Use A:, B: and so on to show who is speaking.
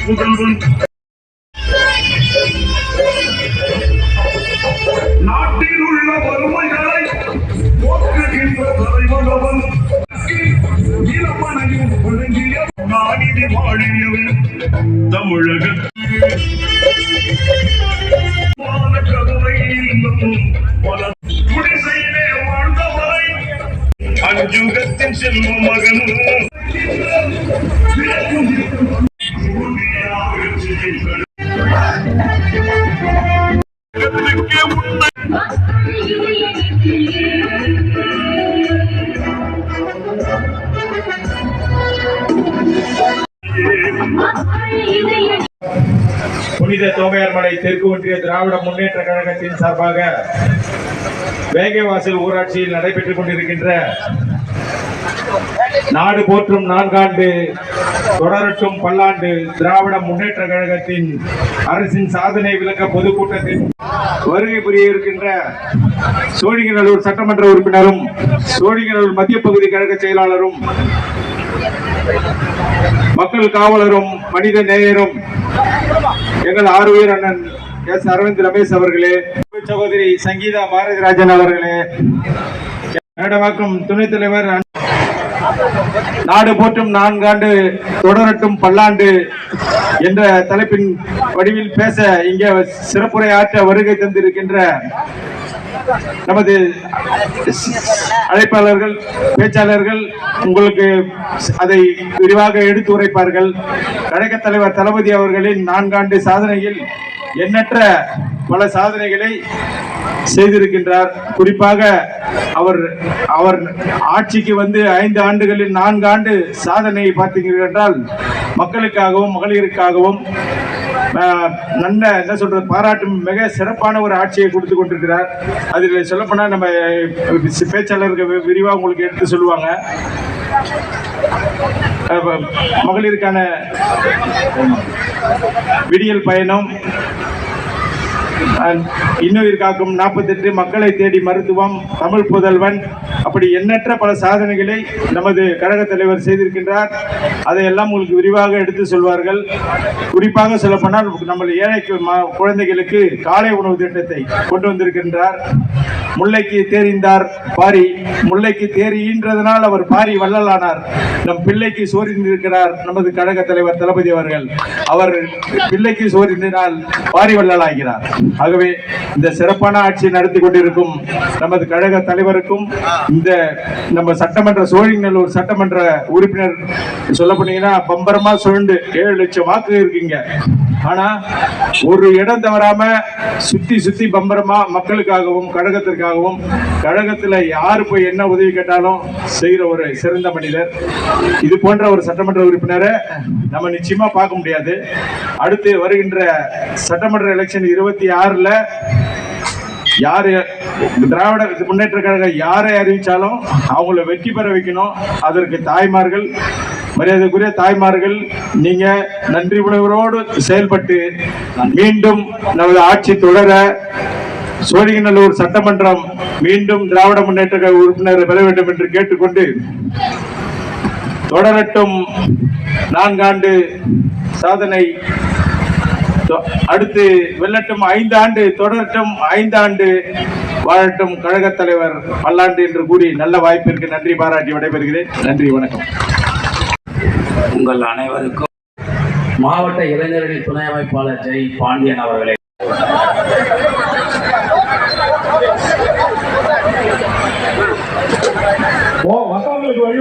A: புதல்வன் நாட்டில் உள்ள வறுமைகளை போக்குகின்ற தலைவன் அவன். இளமனையும் வழங்கிய நாடிதி வாழியவன் தமிழக கதவை பல குடிசையிலே வாழ்ந்தவரை அஞ்சுகத்தின் செல்வ மகன்
B: புனித தோகையார்மலை தெற்கு ஒன்றிய திராவிட முன்னேற்ற கழகத்தின் சார்பாக வேங்கவாசல் ஊராட்சியில் நடைபெற்றுக் கொண்டிருக்கின்ற நாடு போற்றும் 4 ஆண்டு தொடரட்டும் பல்லாண்டு திராவிட முன்னேற்ற கழகத்தின் அரசின் சாதனை விளக்க பொதுக்கூட்டத்தில் வருகை புரிய இருக்கின்ற சோழிங்கநல்லூர் சட்டமன்ற உறுப்பினரும் சோழிங்கநல்லூர் மத்திய பகுதி கழக செயலாளரும் மக்கள் காவலரும் மனித நேயரும் எங்கள் ஆறுயிர் அண்ணன் எஸ் அரவிந்த் ரமேஷ் அவர்களே, சகோதரி சங்கீதா பாரதிராஜன் அவர்களே, மேடவாக்கம் துணைத் தலைவர் நாடு போற்றும் 4 ஆண்டு தொடரட்டும் பல்லாண்டு என்ற தலைப்பின் வடிவில் பேச இங்கே சிறப்புரை ஆற்ற வருகை தந்திருக்கின்ற நமது அழைப்பாளர்கள் பேச்சாளர்கள் உங்களுக்கு அதை விரிவாக எடுத்து உரைப்பார்கள். கழக தலைவர் தளபதி அவர்களின் 4 ஆண்டு சாதனையில் எண்ணற்ற பல சாதனைகளை செய்திருக்கின்றார். குறிப்பாக அவர் ஆட்சிக்கு வந்து 5 ஆண்டுகளில் 4 ஆண்டு சாதனையை பார்த்தீர்கள் என்றால் மக்களுக்காகவும் மகளிருக்காகவும் நல்ல என்ன சொல்றது பாராட்டும் மிக சிறப்பான ஒரு ஆட்சியை கொடுத்து கொண்டிருக்கிறார். அதில் சொல்லப்போனா நம்ம பேச்சாளர்கள் விரிவாக உங்களுக்கு எடுத்து சொல்லுவாங்க. மகளிருக்கான விடியல் பயணம், இன்னுயிர் காக்கும் 48, மக்களை தேடி மருத்துவம், தமிழ் புதல்வன், அப்படி எண்ணற்ற பல சாதனைகளை நமது கழக தலைவர் செய்திருக்கின்றார். அதையெல்லாம் உங்களுக்கு விரிவாக எடுத்து சொல்வார்கள். குறிப்பாக சொல்லப்போனால் நம்ம ஏழை குழந்தைகளுக்கு காலை உணவு திட்டத்தை கொண்டு வந்திருக்கின்றார். முல்லைக்கு தேறிந்தார் பாரி, முல்லைக்கு தேறின்றதனால் அவர் பாரி வள்ளலானார். நம் பிள்ளைக்கு சோறிந்திருக்கிறார் நமது கழக தலைவர் தளபதி அவர்கள். அவர் பிள்ளைக்கு சோறினால் பாரி வள்ளலாகிறார். ஆகவே இந்த சிறப்பான ஆட்சியை நடத்தி கொண்டிருக்கும் நமது கழக தலைவருக்கும் இந்த நம்ம சட்டமன்ற சோழிங்கநல்லூர் சட்டமன்ற உறுப்பினர் சொல்ல போனீங்கன்னா பம்பரமா சுழண்டு 7 லட்சம் வாக்கு இருக்கீங்க. ஆனா ஒரு இடம் தவறாம சுத்தி பம்பரமா மக்களுக்காகவும் கழகத்திற்காகவும் கழகத்துல யாரு போய் என்ன உதவி கேட்டாலும் செய்யற ஒரு சிறந்த மனிதர். இது போன்ற ஒரு சட்டமன்ற உறுப்பினரை நம்ம நிச்சயமா பார்க்க முடியாது. அடுத்து வருகின்ற சட்டமன்ற எலெக்ஷன் 26ல யாரு திராவிட முன்னேற்ற கழகம் யாரை அறிவிச்சாலும் அவங்கள வெற்றி பெற வைக்கணும். அதற்கு தாய்மார்கள், மரியாதைக்குரிய தாய்மார்கள், நீங்க நன்றி உணர்வோடு செயல்பட்டு மீண்டும் நமது ஆட்சி தொடர சோழிங்கநல்லூர் சட்டமன்றம் மீண்டும் திராவிட முன்னேற்ற கழக உறுப்பினர் பெற வேண்டும் என்று கேட்டுக்கொண்டு, தொடரட்டும் 4 ஆண்டு சாதனை, அடுத்து வெல்லட்டும் 5 ஆண்டு, தொடரட்டும் 5 ஆண்டு, வாழட்டும் கழக தலைவர் பல்லாண்டு என்று கூறி நல்ல வாய்ப்பிற்கு நன்றி பாராட்டி விடைபெறுகிறேன். நன்றி, வணக்கம்.
C: உங்கள் அனைவருக்கும் மாவட்ட இளைஞரணி துணை அமைப்பாளர் ஜெய் பாண்டியன் அவர்களே,
B: மற்றவங்களுக்கு வழி